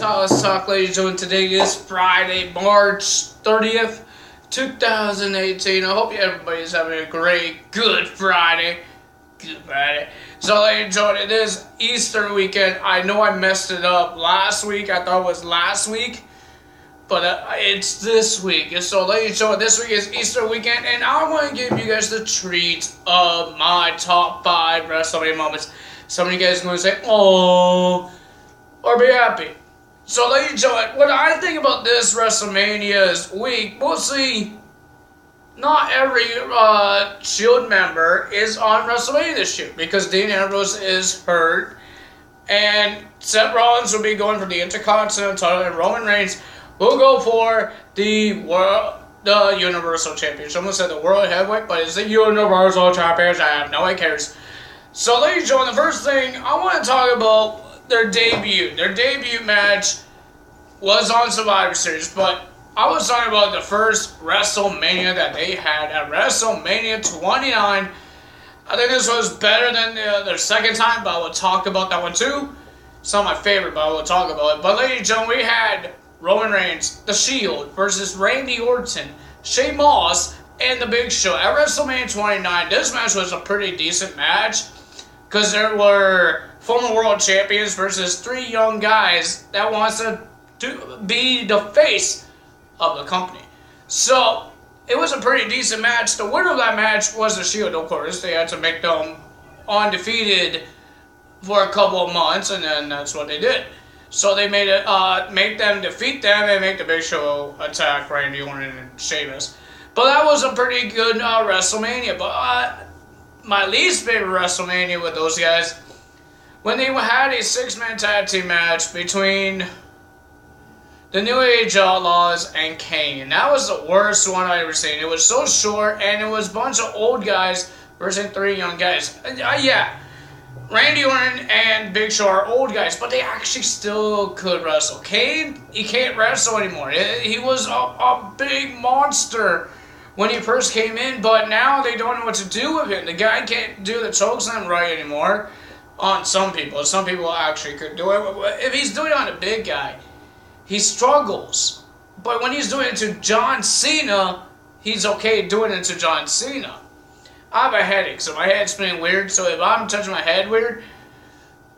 Let's talk, ladies and gentlemen. Today is Friday, March 30th, 2018. I hope everybody's having a good Friday. Good Friday. So, ladies and gentlemen, it is Easter weekend. I know I messed it up last week. I thought it was last week, but it's this week. So, ladies and gentlemen, this week is Easter weekend, and I want to give you guys the treat of my top 5 WrestleMania moments. Some of you guys are going to say, "Oh," or be happy. So, ladies and gentlemen, what I think about this WrestleMania's week, mostly not every Shield member is on WrestleMania this year because Dean Ambrose is hurt, and Seth Rollins will be going for the Intercontinental title, and Roman Reigns will go for the Universal Championship. Someone said the World Heavyweight, but it's the Universal Championship. I have no one cares. So, ladies and gentlemen, the first thing I want to talk about. Their debut match was on Survivor Series, but I was talking about the first WrestleMania that they had at WrestleMania 29. I think this was better than their second time, but I will talk about that one too. It's not my favorite, but I will talk about it. But ladies and gentlemen, we had Roman Reigns, The Shield, versus Randy Orton, Sheamus, Moss, and The Big Show at WrestleMania 29. This match was a pretty decent match because there were former world champions versus 3 young guys that wants to be the face of the company. So, it was a pretty decent match. The winner of that match was The Shield, of course. They had to make them undefeated for a couple of months, and then that's what they did. So they made it, make them defeat them and make the Big Show attack Randy Orton and Sheamus. But that was a pretty good WrestleMania. But my least favorite WrestleMania with those guys, when they had a 6-man tag team match between the New Age Outlaws and Kane. That was the worst one I ever seen. It was so short, and it was a bunch of old guys versus 3 young guys. Yeah, Randy Orton and Big Show are old guys, but they actually still could wrestle. Kane, he can't wrestle anymore. He was a big monster when he first came in, but now they don't know what to do with him. The guy can't do the chokeslam right anymore. On some people. Some people actually could do it. If he's doing it on a big guy, he struggles. But when he's doing it to John Cena, he's okay doing it to John Cena. I have a headache, so my head's feeling weird. So if I'm touching my head weird,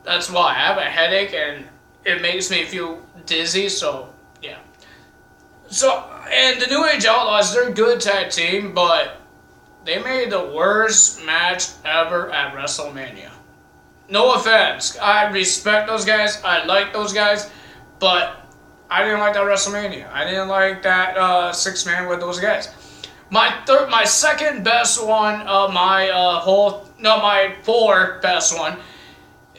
that's why. I have a headache, and it makes me feel dizzy, so yeah. So, and the New Age Outlaws, they're a good tag team, but they made the worst match ever at WrestleMania. No offense. I respect those guys. I like those guys. But I didn't like that WrestleMania. I didn't like that 6-man with those guys. My second best one of my 4 best one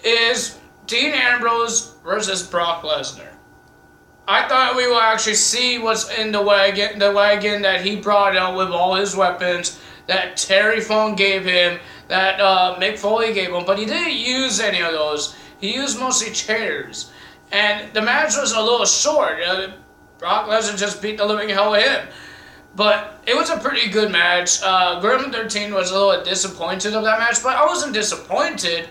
is Dean Ambrose versus Brock Lesnar. I thought we would actually see what's in the wagon that he brought out with all his weapons that Terry Funk gave him, that Mick Foley gave him, but he didn't use any of those. He used mostly chairs. And the match was a little short. Brock Lesnar just beat the living hell out of him. But it was a pretty good match. Grim 13 was a little disappointed of that match, but I wasn't disappointed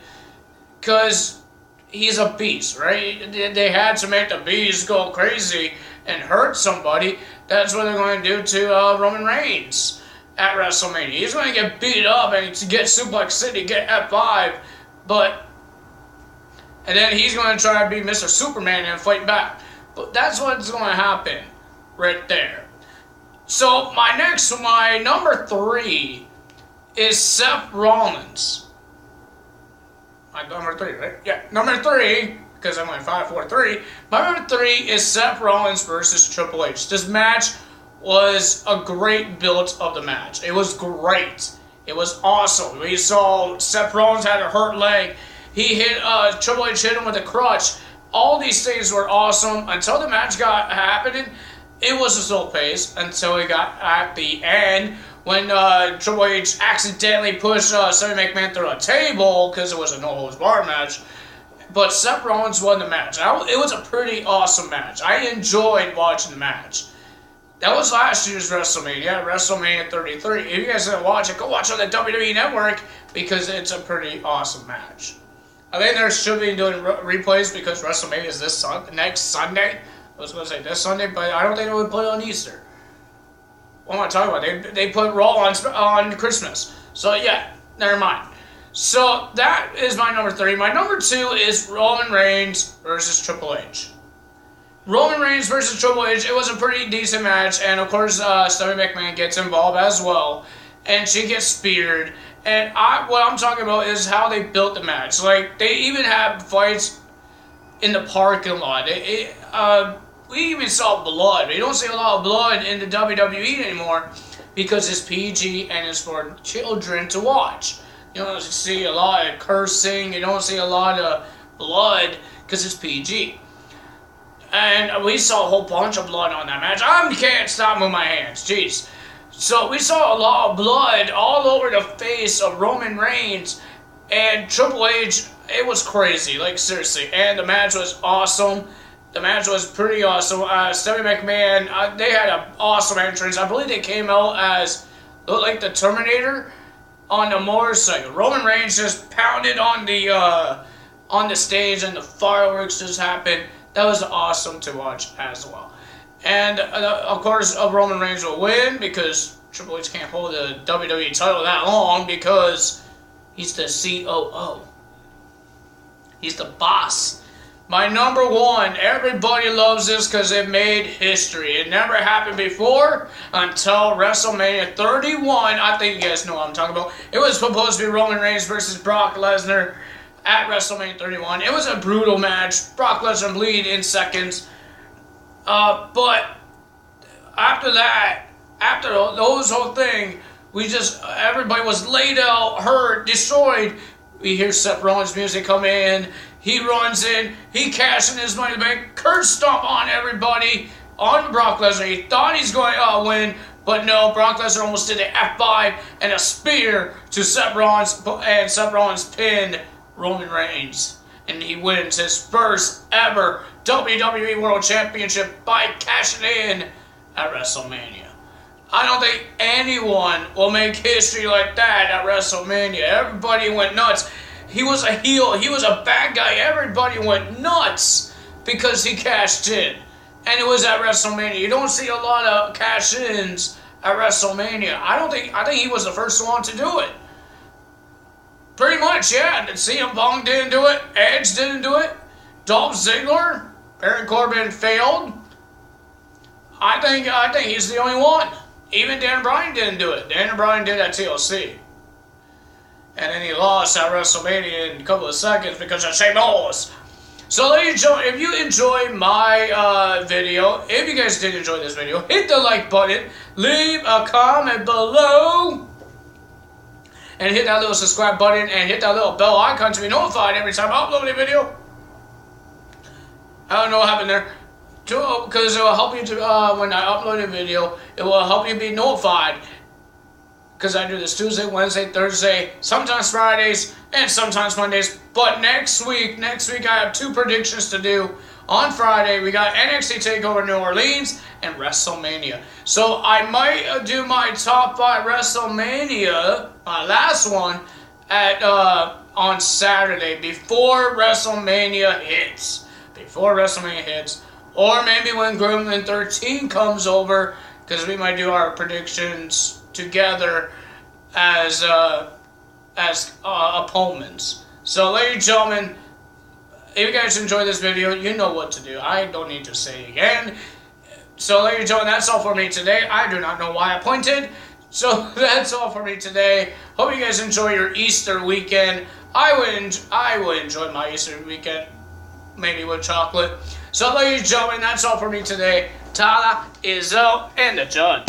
because he's a beast, right? They had to make the beast go crazy and hurt somebody. That's what they're going to do to Roman Reigns at WrestleMania. He's going to get beat up and get Suplex City, get F5, and then he's going to try to be Mr. Superman and fight back. But that's what's going to happen right there. So my number 3 is Seth Rollins. My number 3, right? Yeah, number 3, because I'm going 5, 4, 3. My number 3 is Seth Rollins versus Triple H. This match was a great build of the match. It was great. It was awesome. We saw Seth Rollins had a hurt leg. He hit Triple H hit him with a crutch. All these things were awesome until the match got happening. It was a slow pace until it got at the end when Triple H accidentally pushed Sammy McMahon through a table because it was a no-holds-barred match. But Seth Rollins won the match. It was a pretty awesome match. I enjoyed watching the match. That was last year's WrestleMania, WrestleMania 33. If you guys didn't watch it, go watch it on the WWE Network because it's a pretty awesome match. I think they should be doing replays because WrestleMania is next Sunday. I was going to say this Sunday, but I don't think they would put it on Easter. What am I talking about? They put Raw on Christmas. So yeah, never mind. So that is my number 3. My number 2 is Roman Reigns versus Triple H. Roman Reigns versus Triple H. It was a pretty decent match, and of course Stephanie McMahon gets involved as well, and she gets speared. And what I'm talking about is how they built the match. Like, they even have fights in the parking lot. We even saw blood. We don't see a lot of blood in the WWE anymore because it's PG and it's for children to watch. You don't see a lot of cursing. You don't see a lot of blood because it's PG. And we saw a whole bunch of blood on that match. I can't stop moving my hands. Jeez. So we saw a lot of blood all over the face of Roman Reigns and Triple H. It was crazy, like seriously. And the match was awesome. The match was pretty awesome. Stephanie McMahon, they had an awesome entrance. I believe they came out as, looked like the Terminator on the motorcycle. Roman Reigns just pounded on the stage and the fireworks just happened. That was awesome to watch as well. And, of course, Roman Reigns will win because Triple H can't hold the WWE title that long because he's the COO. He's the boss. My number 1, everybody loves this because it made history. It never happened before until WrestleMania 31. I think you guys know what I'm talking about. It was supposed to be Roman Reigns versus Brock Lesnar at WrestleMania 31. It was a brutal match. Brock Lesnar bleed in seconds. But after that, after those whole thing, everybody was laid out, hurt, destroyed. We hear Seth Rollins' music come in. He runs in. He cashes in his money back. Curse stomp on everybody. On Brock Lesnar. He thought he's going to win. But no, Brock Lesnar almost did an F5 and a spear to Seth Rollins. And Seth Rollins pinned Roman Reigns. And he wins his first ever WWE World Championship by cashing in at WrestleMania. I don't think anyone will make history like that at WrestleMania. Everybody went nuts. He was a heel. He was a bad guy. Everybody went nuts because he cashed in. And it was at WrestleMania. You don't see a lot of cash-ins at WrestleMania. I think he was the first one to do it. Pretty much, yeah. CM Punk didn't do it. Edge didn't do it. Dolph Ziggler, Baron Corbin failed. I think he's the only one. Even Dan Bryan didn't do it. Dan Bryan did at TLC. And then he lost at WrestleMania in a couple of seconds because of Shane Moss. So ladies and gentlemen, if you enjoyed my video, if you guys did enjoy this video, hit the like button, leave a comment below, and hit that little subscribe button, and hit that little bell icon to be notified every time I upload a video. I don't know what happened there. Because it will help you to, when I upload a video, it will help you be notified. Because I do this Tuesday, Wednesday, Thursday, sometimes Fridays, and sometimes Mondays. But next week I have 2 predictions to do. On Friday, we got NXT TakeOver New Orleans and WrestleMania. So I might do my top 5 WrestleMania, my last one, on Saturday before WrestleMania hits. Or maybe when Gremlin 13 comes over, because we might do our predictions together as opponents. So, ladies and gentlemen, if you guys enjoyed this video, you know what to do. I don't need to say it again. So, ladies and gentlemen, that's all for me today. I do not know why I pointed. So, that's all for me today. Hope you guys enjoy your Easter weekend. I would enjoy my Easter weekend, maybe with chocolate. So, ladies and gentlemen, that's all for me today. Tala is out and the judge.